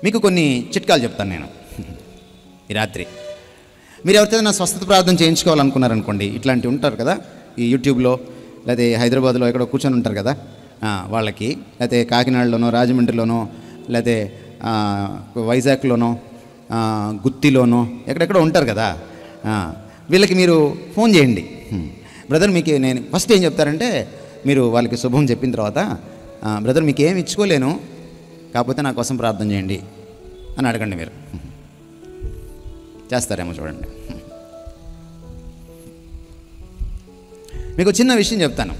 మీకు కొన్ని చిట్కాలు చెప్తాను నేను ఈ రాత్రి. మీరు ఎవరితో నా స్వస్థత ప్రార్థన చేయించుకోవాలనుకున్నారనుకోండి, ఇట్లాంటివి ఉంటారు కదా ఈ యూట్యూబ్లో, లేకపోతే హైదరాబాద్లో ఎక్కడో కూర్చొని ఉంటారు కదా వాళ్ళకి, లేకపోతే కాకినాడలోనో రాజమండ్రిలోనో లేకపోతే వైజాగ్లోనో గుత్తిలోనో ఎక్కడెక్కడో ఉంటారు కదా, వీళ్ళకి మీరు ఫోన్ చేయండి. బ్రదర్ మీకు నేను ఫస్ట్ ఏం చెప్తారంటే, మీరు వాళ్ళకి శుభం చెప్పిన తర్వాత, బ్రదర్ మీకు ఏమి ఇచ్చుకోలేను, కాకపోతే నా కోసం ప్రార్థన చేయండి అని అడగండి. మీరు చేస్తారేమో చూడండి. మీకు చిన్న విషయం చెప్తాను.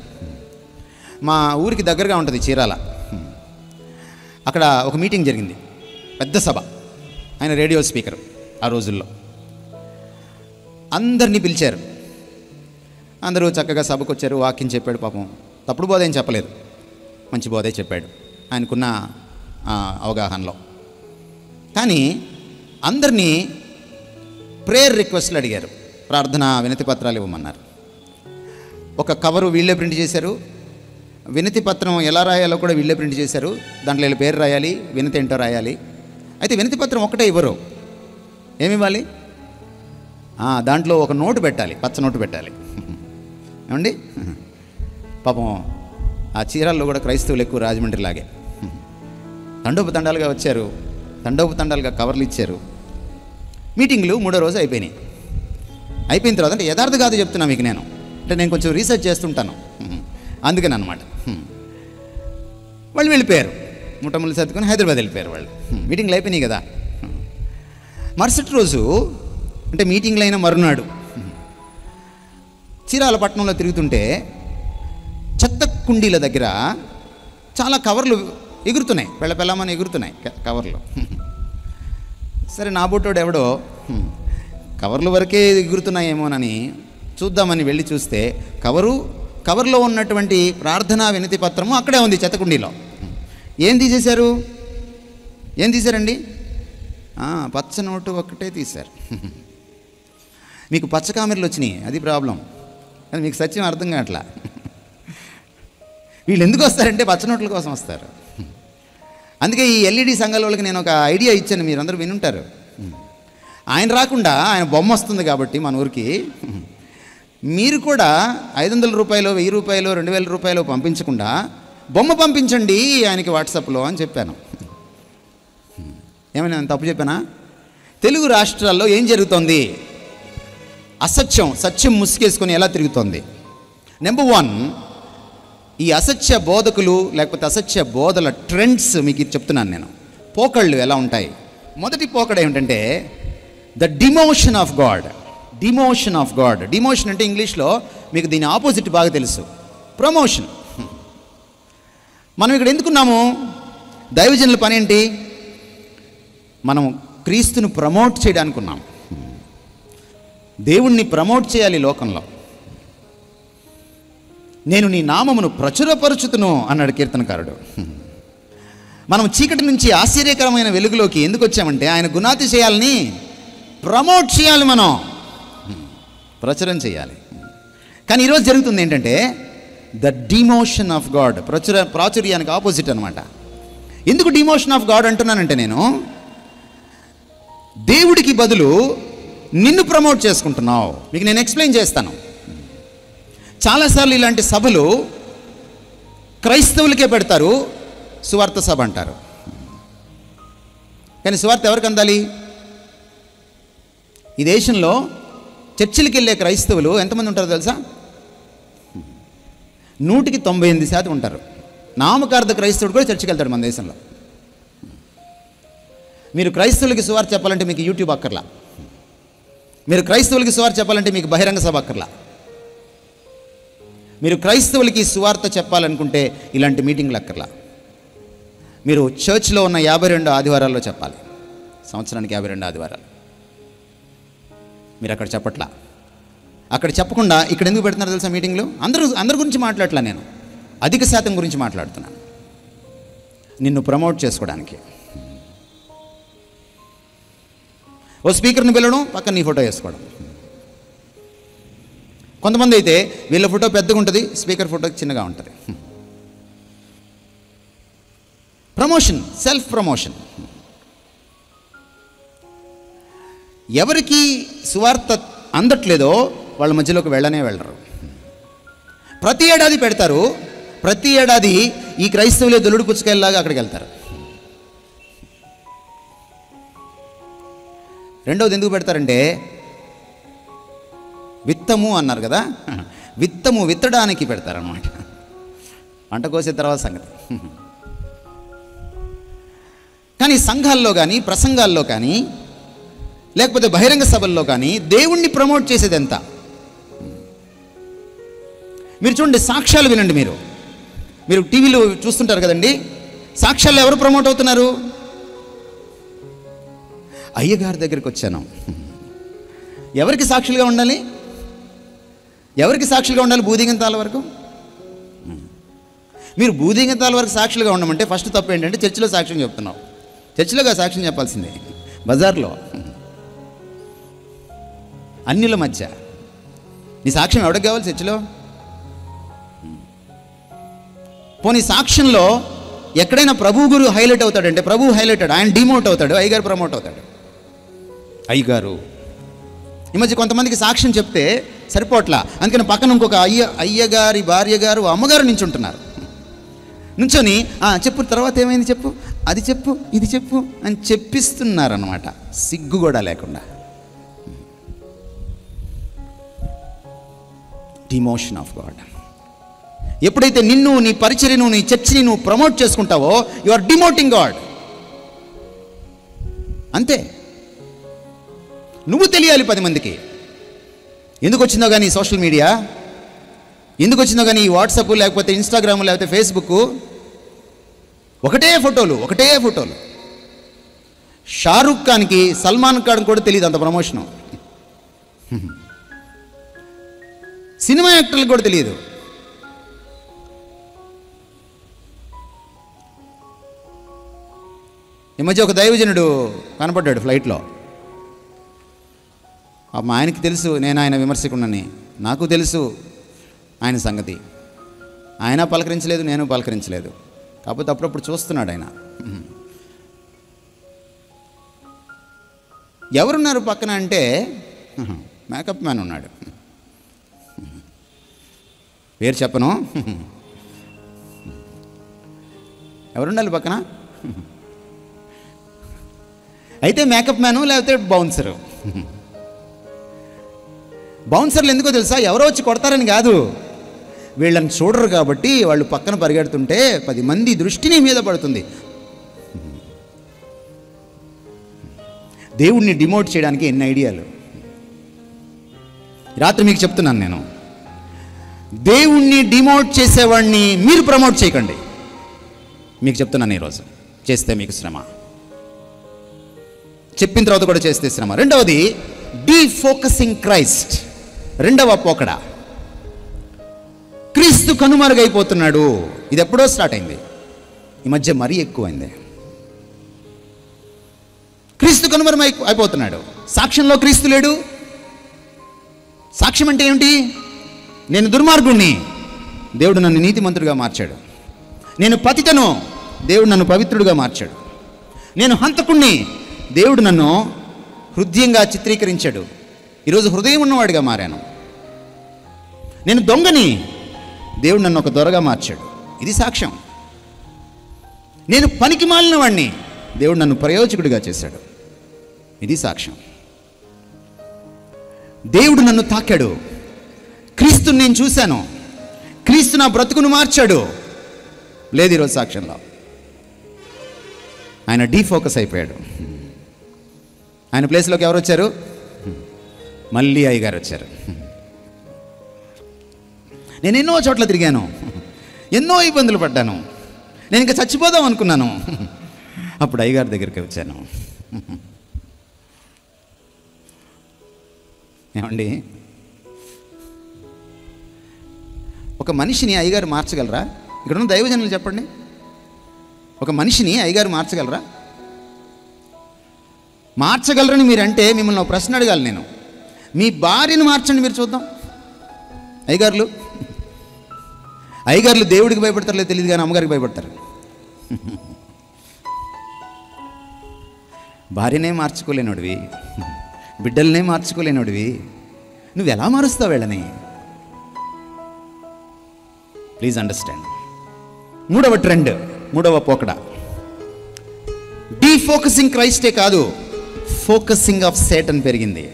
మా ఊరికి దగ్గరగా ఉంటుంది చీరాల. అక్కడ ఒక మీటింగ్ జరిగింది, పెద్ద సభ. ఆయన రేడియో స్పీకర్. ఆ రోజుల్లో అందరినీ పిలిచారు. అందరూ చక్కగా సభకు వచ్చారు. వాక్యం చెప్పాడు. పాపం తప్పుడు బోధ ఏం చెప్పలేదు, మంచి బోధే చెప్పాడు ఆయనకున్న అవగాహనలో. కానీ అందరినీ ప్రేయర్ రిక్వెస్ట్లు అడిగారు, ప్రార్థన వినతి పత్రాలు ఇవ్వమన్నారు. ఒక కవరు వీళ్ళే ప్రింట్ చేశారు, వినతి పత్రం ఎలా రాయాలో కూడా వీళ్ళే ప్రింట్ చేశారు. దాంట్లో వీళ్ళ పేరు రాయాలి, వినతి ఏంటో రాయాలి. అయితే వినతి పత్రం ఒకటే ఇవ్వరు, ఏమివ్వాలి? దాంట్లో ఒక నోటు పెట్టాలి, పచ్చ నోటు పెట్టాలి. ఏమండి, పాపం ఆ చీరాల్లో కూడా క్రైస్తవులు ఎక్కువ, రాజమండ్రిలాగే తండోపతండాలుగా వచ్చారు, తండోపతండాలుగా కవర్లు ఇచ్చారు. మీటింగ్లు 3వ రోజు అయిపోయినాయి. అయిపోయిన తర్వాత, అంటే యథార్థ కాదు చెప్తున్నా మీకు నేను, అంటే నేను కొంచెం రీసెర్చ్ చేస్తుంటాను, అందుకని అనమాట. వాళ్ళు వెళ్ళిపోయారు, ముట్టములు సర్దుకొని హైదరాబాద్ వెళ్ళిపోయారు వాళ్ళు. మీటింగ్లు అయిపోయినాయి కదా. మరుసటి రోజు, అంటే మీటింగ్లు అయిన మరునాడు, చీరాల పట్టణంలో తిరుగుతుంటే చెత్త కుండీల దగ్గర చాలా కవర్లు ఎగురుతున్నాయి, పెళ్ళమని ఎగురుతున్నాయి కవర్లు. సరే, నా బొట్టోడు ఎవడో కవర్ల వరకే ఎగురుతున్నాయేమోనని చూద్దామని వెళ్ళి చూస్తే కవర్లో ఉన్నటువంటి ప్రార్థనా వినతి పత్రము అక్కడే ఉంది, చెత్తకుండీలో. ఏం తీశారండి? పచ్చ నోటు ఒక్కటే తీశారు. మీకు పచ్చ కామెర్లు వచ్చినాయి, అది ప్రాబ్లం. అది మీకు సత్యం అర్థం కావట్లా. వీళ్ళు ఎందుకు వస్తారంటే పచ్చ నోట్ల కోసం వస్తారు. అందుకే ఈ ఎల్ఈడి సంఘాల వాళ్ళకి నేను ఒక ఐడియా ఇచ్చాను, మీరందరూ వినుంటారు. ఆయన రాకుండా ఆయన బొమ్మ వస్తుంది కాబట్టి మన ఊరికి, మీరు కూడా 500 రూపాయలు, 1000 రూపాయలు, 2000 రూపాయలు పంపించకుండా బొమ్మ పంపించండి ఆయనకి వాట్సాప్లో అని చెప్పాను. ఏమైనా నేను తప్పు చెప్పానా? తెలుగు రాష్ట్రాల్లో ఏం జరుగుతోంది? సత్యం ముసుగేసుకొని ఎలా తిరుగుతోంది? నెంబర్ 1, ఈ అసత్య బోధకులు లేకపోతే అసత్య బోధల ట్రెండ్స్ మీకు చెప్తున్నాను నేను. పోకళ్ళు ఎలా ఉంటాయి? మొదటి పోకడ ఏమిటంటే the demotion of God. Demotion అంటే ఇంగ్లీష్లో మీకు దీని ఆపోజిట్ బాగా తెలుసు, ప్రమోషన్. మనం ఇక్కడ ఎందుకున్నాము? దైవజనుల పని ఏంటి? మనం క్రీస్తును ప్రమోట్ చేయడానికి ఉన్నాం. దేవుణ్ణి ప్రమోట్ చేయాలి లోకంలో. నేను నీ నామమును ప్రచురపరుచుతును అన్నాడు కీర్తనకారుడు. మనం చీకటి నుంచి ఆశ్చర్యకరమైన వెలుగులోకి ఎందుకు వచ్చామంటే ఆయన గుణాతిశయాల్ని ప్రమోట్ చేయాలి, మనం ప్రచురం చేయాలి. కానీ ఈరోజు జరుగుతుంది ఏంటంటే ద డిమోషన్ ఆఫ్ గాడ్. ప్రాచుర్యానికి ఆపోజిట్ అనమాట. ఎందుకు డిమోషన్ ఆఫ్ గాడ్ అంటున్నానంటే, నేను దేవుడికి బదులు నిన్ను ప్రమోట్ చేసుకుంటున్నావు. మీకు నేను ఎక్స్ప్లెయిన్ చేస్తాను. చాలాసార్లు ఇలాంటి సభలు క్రైస్తవులకే పెడతారు, సువార్త సభ అంటారు. కానీ సువార్త ఎవరికి అందాలి? ఈ దేశంలో చర్చిలకి వెళ్ళే క్రైస్తవులు ఎంతమంది ఉంటారో తెలుసా? 198% ఉంటారు. నామకార్థ క్రైస్తవుడు కూడా చర్చికి వెళ్తాడు మన దేశంలో. మీరు క్రైస్తవులకి సువార్త చెప్పాలంటే మీకు యూట్యూబ్ అక్కర్లా. మీరు క్రైస్తవులకి సువార్త చెప్పాలంటే మీకు బహిరంగ సభ అక్కర్లా. మీరు క్రైస్తవులకి సువార్త చెప్పాలనుకుంటే ఇలాంటి మీటింగ్లు అక్కర్లా. మీరు చర్చ్లో ఉన్న 52 ఆదివారాల్లో చెప్పాలి. సంవత్సరానికి 52 ఆదివారాలు. మీరు అక్కడ చెప్పట్లా. అక్కడ చెప్పకుండా ఇక్కడ ఎందుకు పెడుతున్నారు తెలుసా మీటింగ్లు? అందరి గురించి మాట్లాడట్లా, నేను అధిక శాతం గురించి మాట్లాడుతున్నాను. నిన్ను ప్రమోట్ చేసుకోవడానికి. ఓ స్పీకర్ని పిలవడం, పక్కన నీ ఫోటో వేసుకోవడం. కొంతమంది అయితే వీళ్ళ ఫోటో పెద్దగా ఉంటుంది, స్పీకర్ ఫోటో చిన్నగా ఉంటుంది. Promotion, self promotion. ఎవరికి సువార్త అందట్లేదో వాళ్ళ మధ్యలోకి వెళ్ళరు. ప్రతి ఏడాది పెడతారు, ప్రతి ఏడాది ఈ క్రైస్తవులే దొల్లుడు పుచ్చకాయలాగా అక్కడికి వెళ్తారు. రెండవది ఎందుకు పెడతారంటే, విత్తము అన్నారు కదా, విత్తడానికి పెడతారన్నమాట. పంట కోసే తర్వాత సంగతి. కానీ సంఘాల్లో కానీ, ప్రసంగాల్లో కానీ, లేకపోతే బహిరంగ సభల్లో కానీ దేవుణ్ణి ప్రమోట్ చేసేది ఎంత? మీరు చూడండి, సాక్ష్యాలు వినండి. మీరు టీవీలో చూస్తుంటారు కదండి, సాక్ష్యాలు ఎవరు ప్రమోట్ అవుతున్నారు? అయ్యగారి దగ్గరికి వచ్చాను. ఎవరికి సాక్షులుగా ఉండాలి? బూదిగంతాల వరకు. మీరు బూదిగంతాల వరకు సాక్షులుగా ఉండమంటే ఫస్ట్ తప్పు ఏంటంటే చర్చిలో సాక్ష్యం చెప్తున్నావు. చర్చిలోగా సాక్ష్యం చెప్పాల్సిందే, బజార్లో అన్యుల మధ్య నీ సాక్ష్యం ఎవరికి కావాలి? చర్చిలో. పోనీ సాక్ష్యంలో ఎక్కడైనా ప్రభు గురు హైలైట్ అవుతాడంటే ప్రభువు హైలైటెడ్, ఆయన డిమోట్ అవుతాడు, అయ్యగారు ప్రమోట్ అవుతాడు. అయ్యగారు ఈ మధ్య కొంతమందికి సాక్ష్యం చెప్తే సరిపోట్లా, అందుకని పక్కన ఇంకొక అయ్యగారి భార్య గారు, అమ్మగారు నించుంటున్నారు. నుంచొని చెప్పు, తర్వాత ఏమైంది చెప్పు, అది చెప్పు, ఇది చెప్పు అని చెప్పిస్తున్నారన్నమాట, సిగ్గు కూడా లేకుండా. Demotion of God. ఎప్పుడైతే నిన్ను, నీ పరిచర్యను, నీ చర్చిని నువ్వు ప్రమోట్ చేసుకుంటావో యు ఆర్ డిమోటింగ్ గాడ్. అంతే. నువ్వు తెలియాలి 10 మందికి. ఎందుకు వచ్చిందో కానీ సోషల్ మీడియా, ఎందుకు వచ్చిందో కానీ ఈ వాట్సాప్, లేకపోతే ఇన్స్టాగ్రామ్, లేకపోతే ఫేస్బుక్, ఒకటే ఫోటోలు. షారుఖ్ ఖాన్కి సల్మాన్ ఖాన్ కూడా తెలియదు అంత ప్రమోషను. సినిమా యాక్టర్లకు కూడా తెలియదు. ఈ మధ్య ఒక దైవజనుడు కనపడ్డాడు ఫ్లైట్లో. మా ఆయనకి తెలుసు నేను ఆయన విమర్శకున్నని, నాకు తెలుసు ఆయన సంగతి. ఆయన పలకరించలేదు, నేను పలకరించలేదు. కాకపోతే అప్పుడప్పుడు చూస్తున్నాడు ఆయన. ఎవరున్నారు పక్కన అంటే మేకప్ మ్యాన్ ఉన్నాడు. పేరు చెప్పను. ఎవరుండాలి పక్కన? అయితే మేకప్ మ్యాను, లేకపోతే బౌన్సరు. బౌన్సర్లు ఎందుకో తెలుసా? ఎవరో వచ్చి కొడతారని కాదు, వీళ్ళని చూడరు కాబట్టి వాళ్ళు పక్కన పరిగెడుతుంటే 10 మంది దృష్టి నీ మీద పడుతుంది. దేవుణ్ణి డిమోట్ చేయడానికి ఎన్ని ఐడియాలు. రాత్రి మీకు చెప్తున్నాను, నేను దేవుణ్ణి డిమోట్ చేసేవాడిని మీరు ప్రమోట్ చేయకండి. మీకు చెప్తున్నాను ఈరోజు, చేస్తే మీకు శ్రమ, చెప్పిన తర్వాత కూడా చేస్తే శ్రమ. రెండవది డీఫోకసింగ్ క్రైస్ట్. రెండవ పోకడ, క్రీస్తు కనుమరుగైపోతున్నాడు. ఇది ఎప్పుడో స్టార్ట్ అయింది, ఈ మధ్య మరీ ఎక్కువైంది. క్రీస్తు అయిపోతున్నాడు. సాక్ష్యంలో క్రీస్తు లేడు. సాక్ష్యం అంటే ఏమిటి? నేను దుర్మార్గుణ్ణి, దేవుడు నన్ను నీతిమంతుడిగా మార్చాడు. నేను పతితను, దేవుడు నన్ను పవిత్రుడిగా మార్చాడు. నేను హంతకుణ్ణి, దేవుడు నన్ను హృదయంగా చిత్రీకరించాడు. ఈరోజు హృదయం ఉన్నవాడిగా మారాను. నేను దొంగని, దేవుడు నన్ను ఒక దొరగా మార్చాడు. ఇది సాక్ష్యం. నేను పనికి మాలిన వాడిని, దేవుడు నన్ను ప్రయోజకుడిగా చేశాడు. ఇది సాక్ష్యం. దేవుడు నన్ను తాకాడు, క్రీస్తుని నేను చూశాను, క్రీస్తు నా బ్రతుకును మార్చాడు. లేదు ఈరోజు సాక్ష్యంలో. ఆయన డీఫోకస్ అయిపోయాడు. ఆయన ప్లేస్లోకి ఎవరు వచ్చారు? మళ్ళీ అయ్యగారు వచ్చారు. నేను ఎన్నో చోట్ల తిరిగాను, ఎన్నో ఇబ్బందులు పడ్డాను, నేను ఇంకా చచ్చిపోదాం అనుకున్నాను. అప్పుడు అయ్యగారి దగ్గరికి వచ్చాను. ఏమండి, ఒక మనిషిని అయ్యగారు మార్చగలరా? ఇక్కడ ఉన్న దైవజనులు చెప్పండి, ఒక మనిషిని అయ్యగారు మార్చగలరా? మార్చగలరని మీరంటే మిమ్మల్ని ఒక ప్రశ్న అడగాలి నేను. మీ భార్యను మార్చండి, మీరు చూద్దాం. అయ్యగారులు దేవుడికి భయపడతారు లేదు తెలియదు, కానీ అమ్మగారికి భయపడతారు. భార్యనే మార్చుకోలేనోడివి బిడ్డలనే మార్చుకోలేనోడివి నువ్వు ఎలా మారుస్తావు వీళ్ళని? Please understand. మూడవ ట్రెండ్, మూడవ పోకడ, డీఫోకసింగ్ క్రైస్టే కాదు, ఫోకసింగ్ ఆఫ్ సేటన్ పెరిగింది.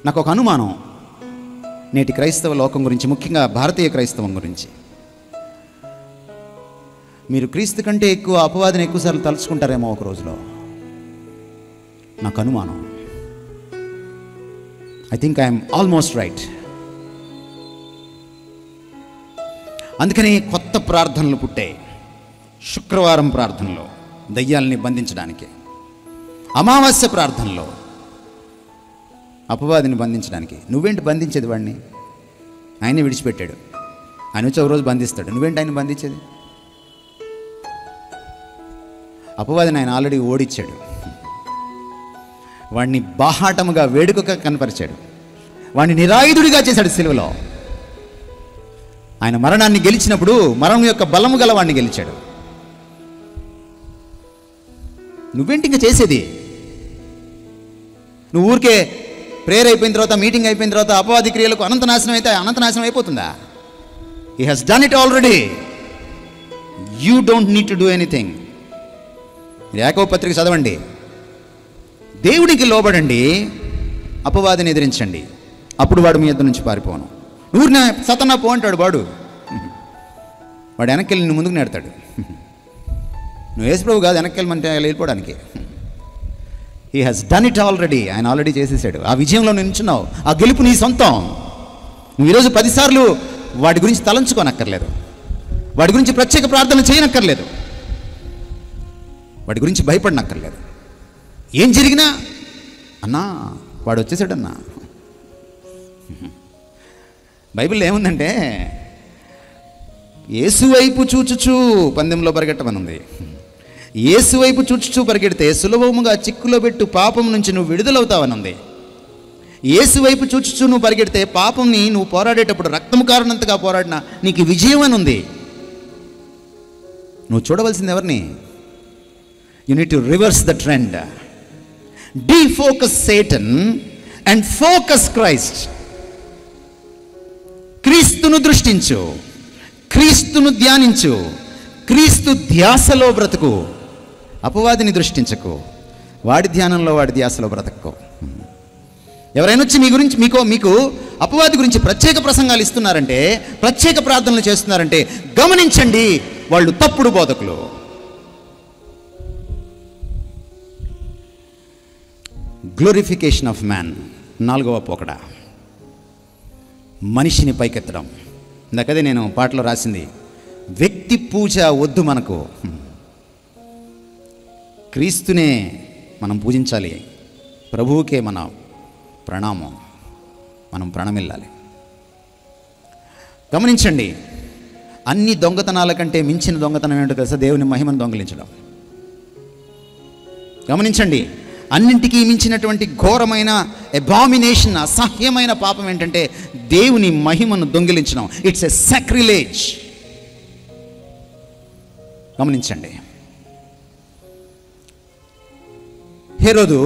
నాకు ఒక అనుమానం నేటి క్రైస్తవ లోకం గురించి, ముఖ్యంగా భారతీయ క్రైస్తవం గురించి. మీరు క్రీస్తు కంటే ఎక్కువ అపవాదిని ఎక్కువసార్లు తలుచుకుంటారేమో ఒక రోజులో, నాకు అనుమానం. I think I'm almost right. అందుకని కొత్త ప్రార్థనలు పుట్టాయి. శుక్రవారం ప్రార్థనలో దయ్యాలని బంధించడానికి, అమావాస్య ప్రార్థనలో అపవాదిని బంధించడానికి. నువ్వేంటి బంధించేది వాడిని? ఆయనే విడిచిపెట్టాడు, ఆయన వచ్చి ఒక రోజు బంధిస్తాడు. నువ్వేంటి ఆయన బంధించేది? అపవాదిని ఆయన ఆల్రెడీ ఓడిచ్చాడు. వాడిని బాహాటముగా వేడుకగా కనపరిచాడు. వాడిని నిరాయుధుడిగా చేశాడు సిలువలో. ఆయన మరణాన్ని గెలిచినప్పుడు మరణం యొక్క బలము గల వాడిని గెలిచాడు. నువ్వేంటి ఇంకా చేసేది? నువ్వు ఊరికే ప్రేయర్ అయిపోయిన తర్వాత, మీటింగ్ అయిపోయిన తర్వాత అపవాది క్రియలకు అనంతనాశనం అయితే అనంతనాశనం అయిపోతుందా? He has done it already. You don't need to do anything. యాకోబు పత్రిక చదవండి. దేవుడికి లోబడండి, అపవాదిని ఎదిరించండి, అప్పుడు వాడు మీ యొద్ద నుంచి పారిపోను. నువ్వు సతనా పో అంటాడు వాడు వెనక్కి వెళ్ళి నువ్వు ముందుకు నెడతాడు. నువ్వు యేసుప్రభు కాదు వెనక్కి వెళ్ళమంటే వెళ్ళిపోవడానికి. He has done it already. ఆయన ఆల్రెడీ చేసేసాడు. ఆ విజయంలో నిల్చున్నావు. ఆ గెలుపు నీ సొంతం. నువ్వు ఈరోజు 10 సార్లు వాడి గురించి తలంచుకోనక్కర్లేదు, వాడి గురించి ప్రత్యేక ప్రార్థన చేయనక్కర్లేదు, వాడి గురించి భయపడనక్కర్లేదు. ఏం జరిగినా అన్నా వాడు వచ్చేసాడన్నా. బైబిల్లో ఏముందంటే, యేసు వైపు చూచుచూ పందెంలో పరిగెట్టమనుంది. యేసు వైపు చూచుచూ పరిగెడితే సులభముగా చిక్కులో పెట్టు పాపం నుంచి నువ్వు విడుదలవుతావనుంది. యేసు వైపు చూచుచూ నువ్వు పరిగెడితే పాపంని నువ్వు పోరాడేటప్పుడు రక్తము కారణంతగా పోరాడినా నీకు విజయం అని ఉంది. నువ్వు చూడవలసింది ఎవరిని? You need to reverse the trend. Defocus Satan and focus Christ. క్రీస్తును దృష్టించు, క్రీస్తును ధ్యానించు, క్రీస్తు ధ్యాసలో బ్రతుకు. అపవాదిని దృష్టించకు, వాడి ధ్యానంలో వాడి ధ్యాసలో బ్రతకు. ఎవరైనా వచ్చి మీకు అపవాది గురించి ప్రత్యేక ప్రసంగాలు ఇస్తున్నారంటే, ప్రత్యేక ప్రార్థనలు చేస్తున్నారంటే గమనించండి, వాళ్ళు తప్పుడు బోధకులు. గ్లోరిఫికేషన్ ఆఫ్ మ్యాన్, 4వ పోకడ, మనిషిని పైకెత్తడం. ఇందాకదే నేను పాటలో రాసింది, వ్యక్తి పూజ వద్దు మనకు, క్రీస్తునే మనం పూజించాలి, ప్రభువుకే మన ప్రణామం, మనం ప్రణమిల్లాలి. గమనించండి, అన్ని దొంగతనాల కంటే మించిన దొంగతనం ఏంటో తెలుసా? దేవుని మహిమను దొంగిలించడం. గమనించండి, అన్నింటికీ మించినటువంటి ఘోరమైన అబామినేషన్, అసహ్యమైన పాపం ఏంటంటే దేవుని మహిమను దొంగిలించడం. It's a సాక్రిలేజ్. గమనించండి, హేరోదు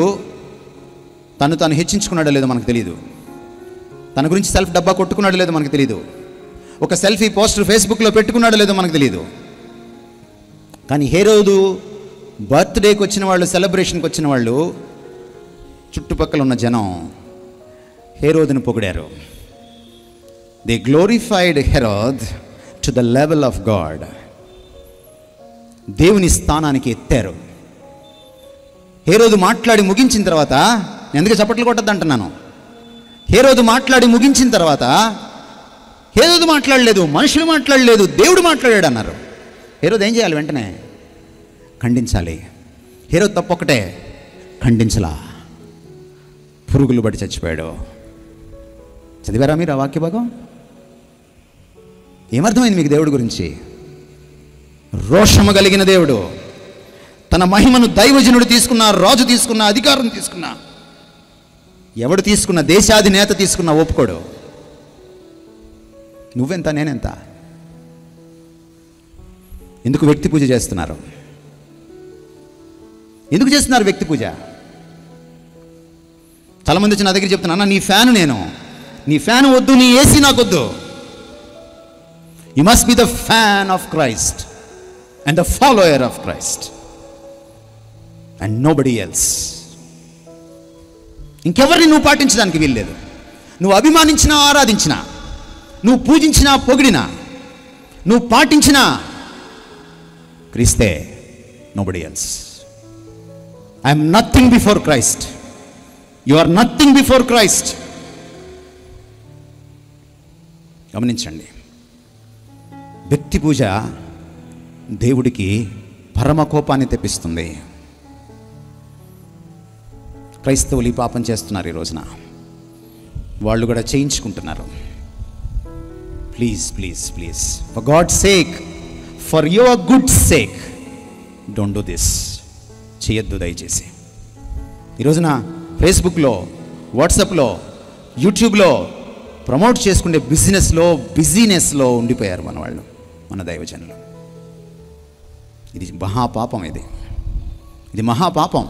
తను తాను హెచ్చించుకున్నాడో లేదో మనకు తెలియదు, తన గురించి సెల్ఫ్ డబ్బా కొట్టుకున్నాడో లేదో మనకు తెలియదు, ఒక సెల్ఫీ పోస్టర్ ఫేస్బుక్లో పెట్టుకున్నాడో లేదో మనకు తెలియదు. కానీ హేరోదు బర్త్డేకి వచ్చిన వాళ్ళు, సెలబ్రేషన్కి వచ్చిన వాళ్ళు, చుట్టుపక్కల ఉన్న జనం హేరోదును పొగిడారు. They glorified Herod to the level of God. దేవుని స్థానానికి ఎత్తారు. హేరోదు మాట్లాడి ముగించిన తర్వాత, ఎందుకు చప్పట్లు కొట్టద్దు అంటున్నాను, హేరోదు మాట్లాడి ముగించిన తర్వాత, హేరోదు మాట్లాడలేదు, మనుషులు మాట్లాడలేదు, దేవుడు మాట్లాడాడు అన్నారు. హేరోదు ఏం చేయాలి? వెంటనే ఖండించాలి. హేరోదు తప్పొక్కటే, ఖండించలా, పురుగులు పడి చచ్చిపోయాడు. చదివారా మీరు ఆ వాక్య భాగం? ఏమర్థమైంది మీకు దేవుడి గురించి? రోషము కలిగిన దేవుడు, తన మహిమను దైవజనుడు తీసుకున్న, రాజు తీసుకున్న, అధికారం తీసుకున్న, ఎవడు తీసుకున్న, దేశాధినేత తీసుకున్న ఒప్పుకోడు. నువ్వెంత, నేనెంత? ఎందుకు వ్యక్తి పూజ చేస్తున్నారు? ఎందుకు చేస్తున్నారు వ్యక్తి పూజ? చాలామంది వచ్చి నా దగ్గర చెప్తున్నా, అన్న నీ ఫ్యాన్ నేను, నీ ఫ్యాన్ వద్దు, నీ ఏసీ నాకొద్దు. You must be the fan of Christ and the follower of Christ and nobody else. ఇంకెవరిని నువ్వు పాటించడానికి వీల్లేదు. నువ్వు అభిమానించినా ఆరాధించినా, నువ్వు పూజించినా పొగిడినా, నువ్వు పాటించినా క్రీస్తే, nobody else. I'm nothing before Christ. You are nothing before Christ. గమనించండి, వ్యక్తి పూజ దేవుడికి పరమ కోపాన్ని తెప్పిస్తుంది. క్రైస్తవులు ఈ పాపం చేస్తున్నారు ఈ రోజున. వాళ్ళు కూడా చేయించుకుంటున్నారు. Please please please, for God's sake, for your good sake, don't do this. చేయొద్దు దయచేసి. ఈ రోజున ఫేస్బుక్లో, వాట్సాప్లో, యూట్యూబ్లో ప్రమోట్ చేసుకునే బిజినెస్లో ఉండిపోయారు మన వాళ్ళు, మన దైవజనులు. ఇది మహాపాపం. ఇది మహాపాపం.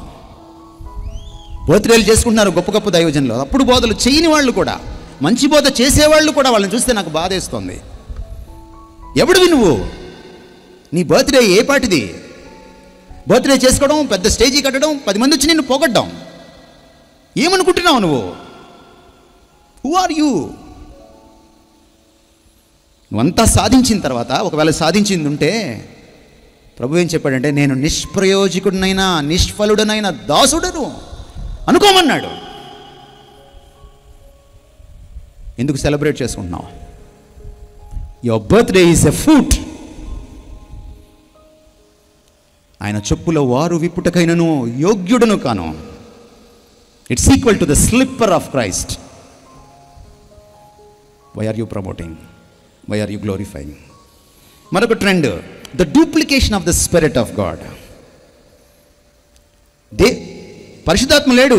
బర్త్డేలు చేసుకుంటున్నారు గొప్ప గొప్ప దైవజనులు. అప్పుడు బోధలు చేయని వాళ్ళు కూడా, మంచి బోధ చేసేవాళ్ళు కూడా, వాళ్ళని చూస్తే నాకు బాధేస్తుంది. ఎవడివి నువ్వు? నీ బర్త్డే ఏ పాటిది? బర్త్డే చేసుకోవడం, పెద్ద స్టేజీ కట్టడం, 10 మంది వచ్చి నిన్ను పొగడ్డం. ఏమనుకుంటున్నావు నువ్వు? Who are you? నువ్వంతా సాధించిన తర్వాత, ఒకవేళ సాధించింది ఉంటే, ప్రభు ఏం చెప్పాడంటే, నేను నిష్ప్రయోజకుడినైనా నిష్ఫలుడనైనా దాసుడను అనుకోమన్నాడు. ఎందుకు సెలబ్రేట్ చేసుకుంటున్నావు? Your birthday is a food. ఆయన చెప్పుల వారు విప్పుటకైనను యోగ్యుడను కాను. It's equal to the slipper of Christ. Why are you promoting? Why are you glorifying? మరొక trend, the duplication of the spirit of God. పరిశుద్ధాత్మ లేడు.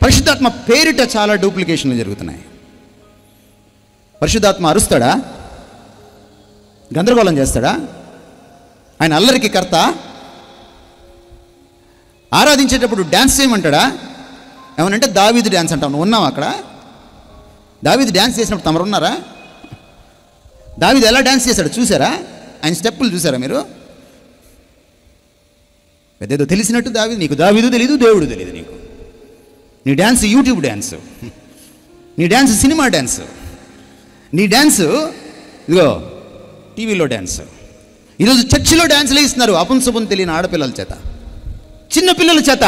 పరిశుద్ధాత్మ పేరిట చాలా డూప్లికేషన్లు జరుగుతున్నాయి. పరిశుద్ధాత్మ అరుస్తాడా? గందరగోళం చేస్తాడా? ఆయన అల్లరికి కర్త. ఆరాధించేటప్పుడు డ్యాన్స్ చేయమంటాడా? ఏమనంటే దావీదు డ్యాన్స్ అంటావు. నువ్వు ఉన్నావు అక్కడ? దావీదు డ్యాన్స్ చేసినప్పుడు తమరు ఉన్నారా? దావీదు ఎలా డ్యాన్స్ చేశాడు చూసారా? ఆయన స్టెప్పులు చూసారా మీరు? పెద్దేదో తెలిసినట్టు దావీదు. నీకు దావీదు తెలీదు, దేవుడు తెలీదు నీకు. నీ డ్యాన్స్ యూట్యూబ్ డ్యాన్స్, నీ డ్యాన్స్ సినిమా డ్యాన్స్, నీ డ్యాన్స్ ఇదిగో టీవీలో డ్యాన్స్. ఈరోజు చర్చిలో డ్యాన్స్లు ఇస్తున్నారు అపుంసపుం తెలియని ఆడపిల్లల చేత, చిన్న పిల్లల చేత.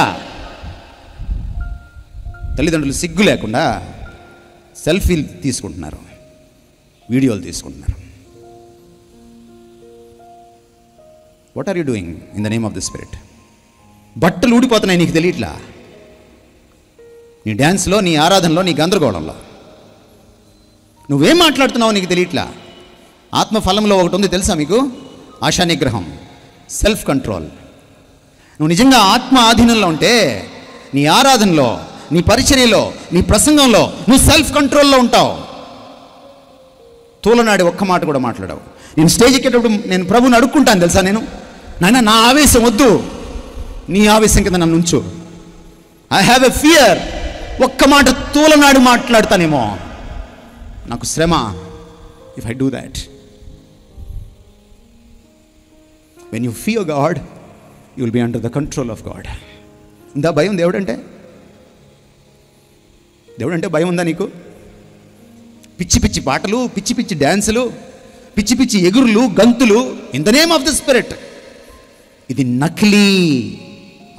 తల్లిదండ్రులు సిగ్గు లేకుండా సెల్ఫీలు తీసుకుంటున్నారు, వీడియోలు తీసుకుంటున్నారు. What are you doing in the name of the spirit? బట్టలు ఊడిపోతున్నాయి, నీకు తెలియట్లా. నీ డ్యాన్స్లో, నీ ఆరాధనలో, నీ గందరగోళంలో నువ్వేం మాట్లాడుతున్నావో నీకు తెలియట్లా. ఆత్మఫలంలో ఒకటి ఉంది తెలుసా మీకు? ఆశా నిగ్రహం, సెల్ఫ్ కంట్రోల్. నువ్వు నిజంగా ఆత్మ ఆధీనంలో ఉంటే నీ ఆరాధనలో, నీ పరిచర్యలో, నీ ప్రసంగంలో నువ్వు సెల్ఫ్ కంట్రోల్లో ఉంటావు. తూలనాడి ఒక్క మాట కూడా మాట్లాడవు. నేను స్టేజ్ ఎక్కేటప్పుడు నేను ప్రభుని అడుక్కుంటాను తెలుసా, నేను నాయన నా ఆవేశం వద్దు, నీ ఆవేశం కింద నన్ను ఉంచు. I have a fear. ఒక్క మాట తూలనాడి మాట్లాడతానేమో, నాకు శ్రమ. If I do that, when you fear God, you will be under the control of God. ఇందా భయం దేవుడంటే? దేవుడంటే భయం ఉందా నీకు? పిచ్చి పిచ్చి పాటలు, పిచ్చి పిచ్చి డ్యాన్సులు, పిచ్చి పిచ్చి ఎగురులు, గంతులు in the name of the spirit. ఇది నకిలీ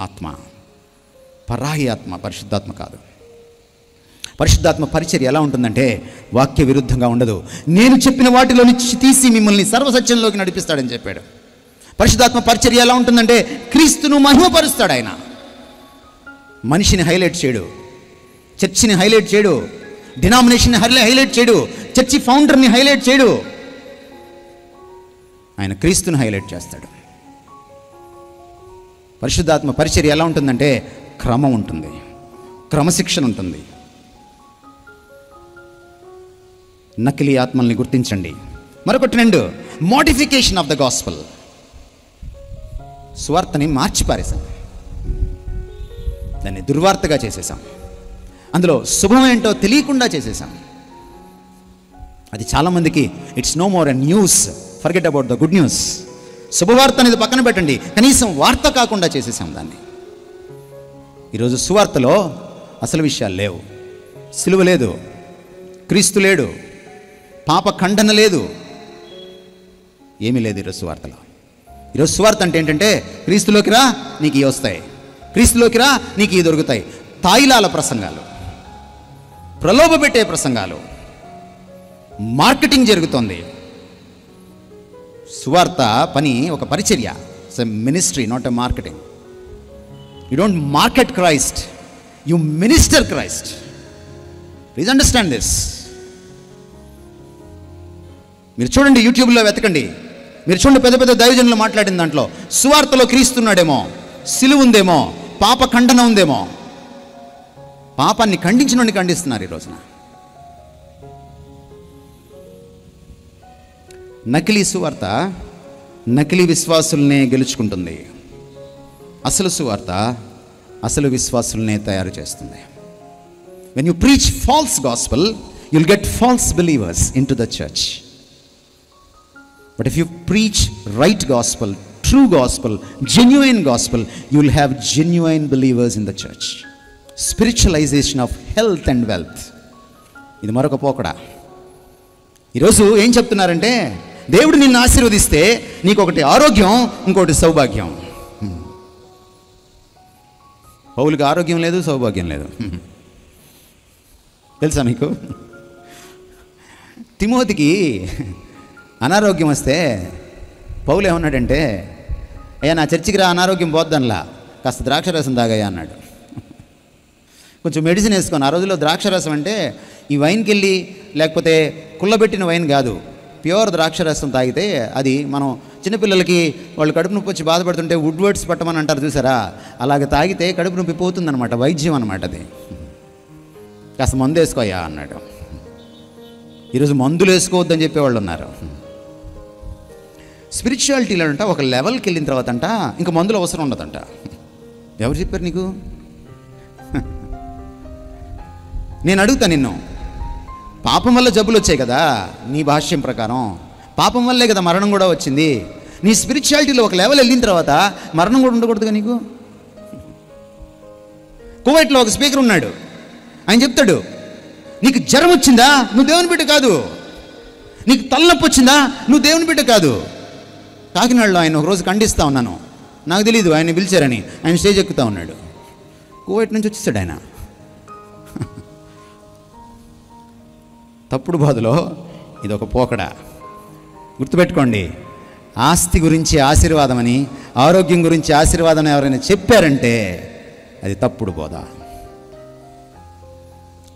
ఆత్మ, పరాయి ఆత్మ, పరిశుద్ధాత్మ కాదు. పరిశుద్ధాత్మ పరిచర్య ఎలా ఉంటుందంటే వాక్య విరుద్ధంగా ఉండదు. నేను చెప్పిన వాటిలో నుంచి తీసి మిమ్మల్ని సర్వసత్యంలోకి నడిపిస్తాడని చెప్పాడు. పరిశుద్ధాత్మ పరిచర్య ఎలా ఉంటుందంటే క్రీస్తును మహిమపరుస్తాడు. ఆయన మనిషిని హైలైట్ చేయడు, చర్చిని హైలైట్ చేయడు, డినామినేషన్ని హైలైట్ చేయడు, చర్చి ఫౌండర్ని హైలైట్ చేయడు. ఆయన క్రీస్తుని హైలైట్ చేస్తాడు. పరిశుద్ధాత్మ పరిచర్య ఎలా ఉంటుందంటే క్రమం ఉంటుంది, క్రమశిక్షణ ఉంటుంది. నకిలీ ఆత్మల్ని గుర్తించండి. మరొక trend, modification of the gospel. స్వార్థని మార్చిపారేశాను. దాన్ని దుర్వార్తగా చేసేసాం. అందులో శుభం ఏంటో తెలియకుండా చేసేసాం. అది చాలామందికి it's no more a news, forget about the good news. శుభవార్త అనేది పక్కన పెట్టండి, కనీసం వార్త కాకుండా చేసేసాం దాన్ని. ఈరోజు సువార్తలో అసలు విషయాలు లేవు. సిలువ లేదు, క్రీస్తు లేడు, పాప ఖండన లేదు, ఏమీ లేదు ఈరోజు సువార్తలో. ఈరోజు సువార్త అంటే ఏంటంటే, క్రీస్తులోకి రా నీకు ఇవి వస్తాయి, క్రీస్తులోకి రా నీకు ఇవి దొరుకుతాయి. తాయిలాల ప్రసంగాలు, ప్రలోభ పెట్టే ప్రసంగాలు, మార్కెటింగ్ జరుగుతోంది. సువార్త పని ఒక పరిచర్య, it's a ministry, not a marketing. You don't market Christ, you minister Christ. Please understand this. మీరు చూడండి, యూట్యూబ్లో వెతకండి, మీరు చూడండి, పెద్ద పెద్ద దైవజనులు మాట్లాడిన దాంట్లో సువార్తలో క్రీస్తున్నాడేమో, సిలువ ఉందేమో, పాప ఖండన ఉందేమో. పాపాన్ని ఖండించిన ఖండిస్తున్నారు ఈ రోజున. నకిలీ సువార్త నకిలీ విశ్వాసుల్నే గెలుచుకుంటుంది. అసలు సువార్త అసలు విశ్వాసుల్నే తయారు చేస్తుంది. When you preach false gospel, you'll get false believers into the church. But if you preach right gospel, true gospel, genuine gospel, you will have genuine believers in the church. Spiritualization of health and wealth. ఇది మరొక పోకడ. ఈరోజు ఏం చెప్తున్నారంటే, దేవుడు నిన్ను ఆశీర్వదిస్తే నీకు ఒకటి ఆరోగ్యం, ఇంకొకటి సౌభాగ్యం. పౌలుకి ఆరోగ్యం లేదు, సౌభాగ్యం లేదు. తెలుసా మీకు? తిమోతికి అనారోగ్యం వస్తే పౌలు ఏమన్నాడంటే, అయ్యా నా చర్చికి రా, అనారోగ్యం పోద్దనలా, కాస్త ద్రాక్షరసం తాగయ్యా అన్నాడు. కొంచెం మెడిసిన్ వేసుకొని. ఆ రోజుల్లో ద్రాక్షరసం అంటే ఈ వైన్కి వెళ్ళి లేకపోతే కుళ్ళబెట్టిన వైన్ కాదు, ప్యూర్ ద్రాక్షరసం తాగితే అది మనం చిన్నపిల్లలకి వాళ్ళు కడుపు నొప్పి వచ్చి బాధపడుతుంటే వుడ్వర్డ్స్ పట్టమని అంటారు చూసారా, అలాగే తాగితే కడుపు నొప్పి పోతుందన్నమాట, వైద్యం అనమాట అది. కాస్త మందు వేసుకోయా అన్నాడు. ఈరోజు మందులు వేసుకోవద్దని చెప్పేవాళ్ళు ఉన్నారు. స్పిరిచువాలిటీలో అంట ఒక లెవెల్కి వెళ్ళిన తర్వాత అంట ఇంకా మందులు అవసరం ఉండదంట. ఎవరు చెప్పారు నీకు? నేను అడుగుతా నిన్ను, పాపం వల్ల జబ్బులు వచ్చాయి కదా, నీ భాష్యం ప్రకారం పాపం వల్లే కదా మరణం కూడా వచ్చింది. నీ స్పిరిచువాలిటీలో ఒక లెవెల్ వెళ్ళిన తర్వాత మరణం కూడా ఉండకూడదుగా నీకు? కువైట్లో ఒక స్పీకర్ ఉన్నాడు, ఆయన చెప్తాడు, నీకు జ్వరం వచ్చిందా నువ్వు దేవుని బిడ్డ కాదు, నీకు తలనొప్పి వచ్చిందా నువ్వు దేవుని బిడ్డ కాదు. కాకినాడలో ఆయన ఒకరోజు ఖండిస్తూ ఉన్నాను, నాకు తెలీదు ఆయన పిలిచారని. ఆయన స్టేజ్ ఎక్కుతూ ఉన్నాడు, కువైట్ నుంచి వచ్చేసాడు ఆయన. తప్పుడు బాధలో ఇదొక పోకడ. గుర్తుపెట్టుకోండి, ఆస్తి గురించి ఆశీర్వాదం అని, ఆరోగ్యం గురించి ఆశీర్వాదం ఎవరైనా చెప్పారంటే అది తప్పుడు బోధ.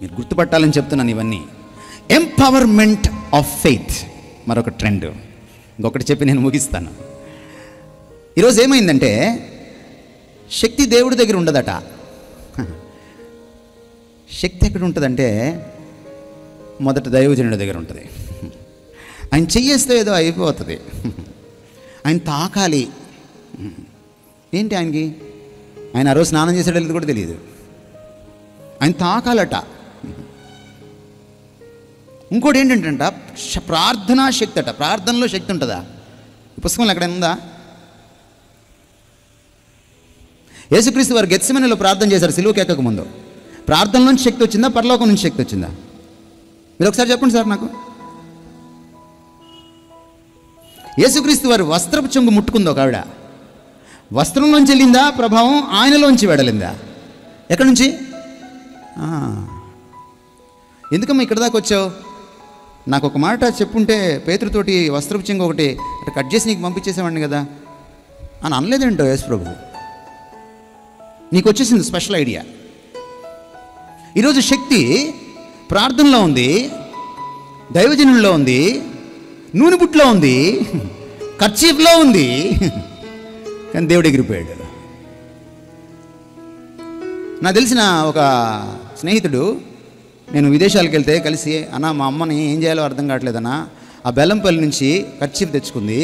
మీరు గుర్తుపట్టాలని చెప్తున్నాను ఇవన్నీ. ఎంపవర్మెంట్ ఆఫ్ ఫెయిత్ మరొక ట్రెండ్. ఇంకొకటి చెప్పి నేను ముగిస్తాను. ఈరోజు ఏమైందంటే, శక్తి దేవుడి దగ్గర ఉండదట. శక్తి ఎక్కడ ఉంటుందంటే మొదట దైవజనుడి దగ్గర ఉంటుంది. ఆయన చెయ్యేస్తే ఏదో అయిపోతుంది, ఆయన తాకాలి. ఏంటి ఆయనకి? ఆయన ఆ రోజు స్నానం చేసేది కూడా తెలియదు, ఆయన తాకాలట. ఇంకోటి ఏంటంట, ప్రార్థనా శక్తి అట. ప్రార్థనలో శక్తి ఉంటుందా? ఈ పుస్తకంలో ఎక్కడైనా ఉందా? యేసుక్రీస్తు వారు గెత్సెమనీలో ప్రార్థన చేశారు సిలువకి ఎక్కక ముందు. ప్రార్థన నుంచి శక్తి వచ్చిందా, పరలోకం నుంచి శక్తి వచ్చిందా? మీరు ఒకసారి చెప్పండి సార్ నాకు. యేసుక్రీస్తు వారు వస్త్రపు చెంగు ముట్టుకుంది ఒక ఆవిడ. వస్త్రంలోంచి వెళ్ళిందా ప్రభావం, ఆయనలోంచి వెడలిందా? ఎక్కడి నుంచి? ఎందుకమ్మా ఇక్కడ దాకా వచ్చావు? నాకు ఒక మాట చెప్పుంటే పేతురుతోటి వస్త్రపు చెంగు ఒకటి కట్ చేసి నీకు పంపించేసేవాడిని కదా అని అనలేదేంటో యేసు ప్రభు. నీకు వచ్చేసింది స్పెషల్ ఐడియా. ఈరోజు శక్తి ప్రార్థనలో ఉంది, దైవజనుల్లో ఉంది, నూనె బుట్లో ఉంది, కర్చీఫ్లో ఉంది, కానీ దేవుడు ఎగిరిపోయాడు. నాకు తెలిసిన ఒక స్నేహితుడు, నేను విదేశాలకు వెళ్తే కలిసి, అన్న మా అమ్మని ఏం చేయాలో అర్థం కావట్లేదన్నా, ఆ బెల్లంపల్లి నుంచి కర్చీఫ్ తెచ్చుకుంది,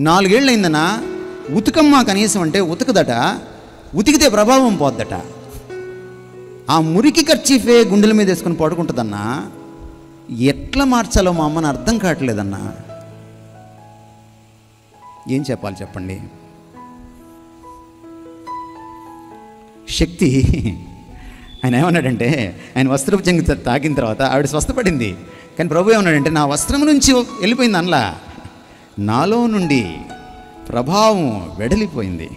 4 ఏళ్ళు అయిందన్నా, ఉతకమ్మా కనీసం అంటే ఉతకదట, ఉతికితే ప్రభావం పోద్దట. ఆ మురికి కర్చీఫే గుండెల మీద వేసుకొని పడుకుంటుందన్నా. ఎట్లా మార్చాలో మా అమ్మని అర్థం కావట్లేదన్నా. ఏం చెప్పాలి చెప్పండి? శక్తి ఆయన ఏమన్నాడంటే, ఆయన వస్త్రపు చెంగు తాకిన తర్వాత ఆవిడ స్వస్థపడింది. కానీ ప్రభు ఏమన్నాడంటే, నా వస్త్రం నుంచి వెళ్ళిపోయింది అనలా, నాలో నుండి ప్రభావం వెడలిపోయింది.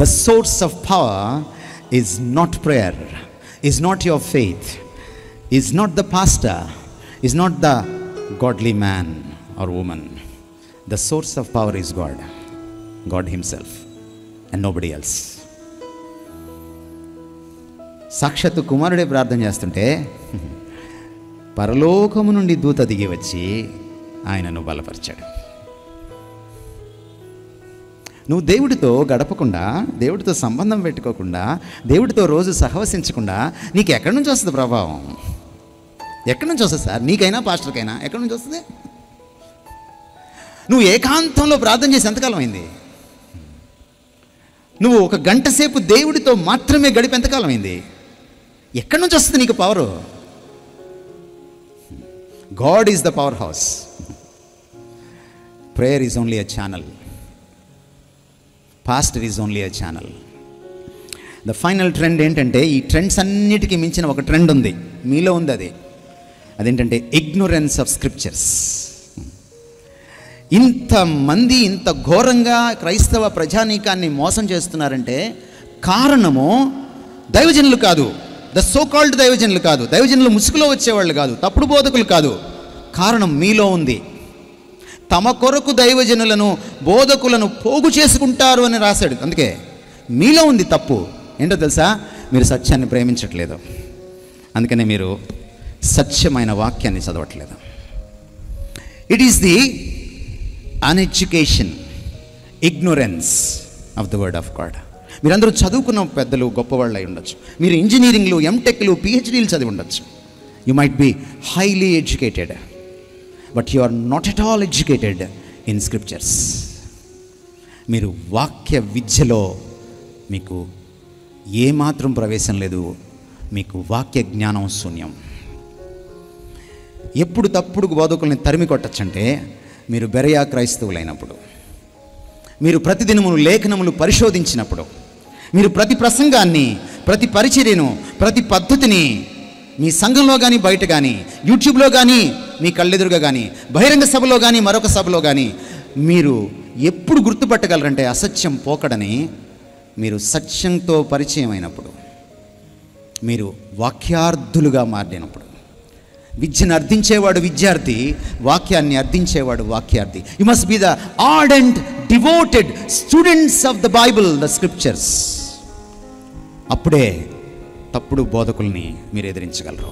The source of power is not prayer, is not your faith, is not the pastor, is not the godly man or woman. The source of power is God, God himself and nobody else. సాక్షాత్తు కుమారుడే ప్రార్థన చేస్తుంటే పరలోకము నుండి దూత దిగి వచ్చి ఆయనను బలపరిచాడు. నువ్వు దేవుడితో గడపకుండా, దేవుడితో సంబంధం పెట్టుకోకుండా, దేవుడితో రోజు సహవసించకుండా నీకు ఎక్కడి నుంచి వస్తుంది ప్రభావం? ఎక్కడి నుంచి వస్తుంది సార్? నీకైనా పాస్టర్కైనా ఎక్కడి నుంచి వస్తుంది? నువ్వు ఏకాంతంలో ప్రార్థన చేసి ఎంతకాలం అయింది? నువ్వు 1 గంట సేపు దేవుడితో మాత్రమే గడిపి ఎంతకాలం అయింది? ఎక్కడి నుంచి వస్తుంది నీకు power? God is the power house. Prayer is only a channel. Pastor is only a channel. The final trend ఏంటంటే, ఈ ట్రెండ్స్ అన్నిటికీ మించిన ఒక ట్రెండ్ ఉంది, మీలో ఉంది. అదేంటంటే ఇగ్నోరెన్స్ ఆఫ్ స్క్రిప్చర్స్. ఇంతమంది ఇంత ఘోరంగా క్రైస్తవ ప్రజానీకాన్ని మోసం చేస్తున్నారంటే కారణము దైవజనులు కాదు, ద సో కాల్డ్ దైవజనులు కాదు, దైవజనులు ముసుగులో వచ్చేవాళ్ళు కాదు, తప్పుడు బోధకులు కాదు. కారణం మీలో ఉంది. తమ కొరకు దైవజనులను, బోధకులను పోగు చేసుకుంటారు అని రాశాడు. అందుకే మీలో ఉంది తప్పు. ఏంటో తెలుసా? మీరు సత్యాన్ని ప్రేమించట్లేదు. అందుకనే మీరు సత్యమైన వాక్యాన్ని చదవట్లేదు. It is the uneducation, ignorance of the word of God. మీరందరూ చదువుకున్న పెద్దలు, గొప్పవాళ్ళు అయి ఉండొచ్చు. మీరు ఇంజనీరింగ్లు, ఎంటెక్లు, పిహెచ్డీలు చదివి ఉండొచ్చు. You might be highly educated, but you are not at all educated in scriptures. మీరు వాక్య విద్యలో మీకు ఏమాత్రం ప్రవేశం లేదు. మీకు వాక్య జ్ఞానం శూన్యం. ఎప్పుడు తప్పుడు బోధకుల్ని తరిమి కొట్టచ్చంటే మీరు బెరయా క్రైస్తవులైనప్పుడు, మీరు ప్రతిదినములు లేఖనములు పరిశోధించినప్పుడు, మీరు ప్రతి ప్రసంగాన్ని, ప్రతి పరిచర్యను, ప్రతి పద్ధతిని మీ సంఘంలో కానీ, బయట కానీ, యూట్యూబ్లో కానీ, మీ కళ్ళెదురుగా కానీ, బహిరంగ సభలో కానీ, మరొక సభలో కానీ మీరు ఎప్పుడు గుర్తుపట్టగలరంటే అసత్యం పోకడని, మీరు సత్యంతో పరిచయం అయినప్పుడు, మీరు వాక్యార్థులుగా మారినప్పుడు. విద్యను అర్థించేవాడు విద్యార్థి, వాక్యాన్ని అర్థించేవాడు వాక్యార్థి. You must be the ardent, devoted students of the Bible, the scriptures. అప్పుడే తప్పుడు బోధకుల్ని మీరు ఎదిరించగలరు.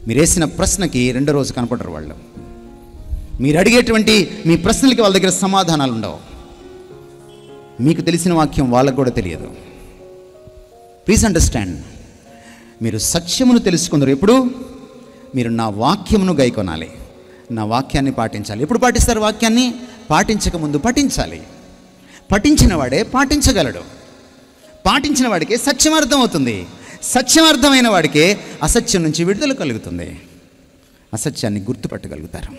మీరు వేసిన ప్రశ్నకి రెండో రోజు కనపడరు వాళ్ళు. మీరు అడిగేటువంటి మీ ప్రశ్నలకి వాళ్ళ దగ్గర సమాధానాలు ఉండవు. మీకు తెలిసిన వాక్యం వాళ్ళకు కూడా తెలియదు. Please understand. మీరు సత్యమును తెలుసుకుందరు ఎప్పుడు? మీరు నా వాక్యమును గైకొనాలి, నా వాక్యాన్ని పాటించాలి. ఎప్పుడు పాటిస్తారు వాక్యాన్ని? పాటించకముందు పఠించాలి. పఠించిన వాడే పాటించగలడు. పాటించిన వాడికే సత్యం అర్థం అవుతుంది. సత్యం అర్థమైన వాడికే అసత్యం నుంచి విడుదల కలుగుతుంది. అసత్యాన్ని గుర్తుపట్టగలుగుతారు.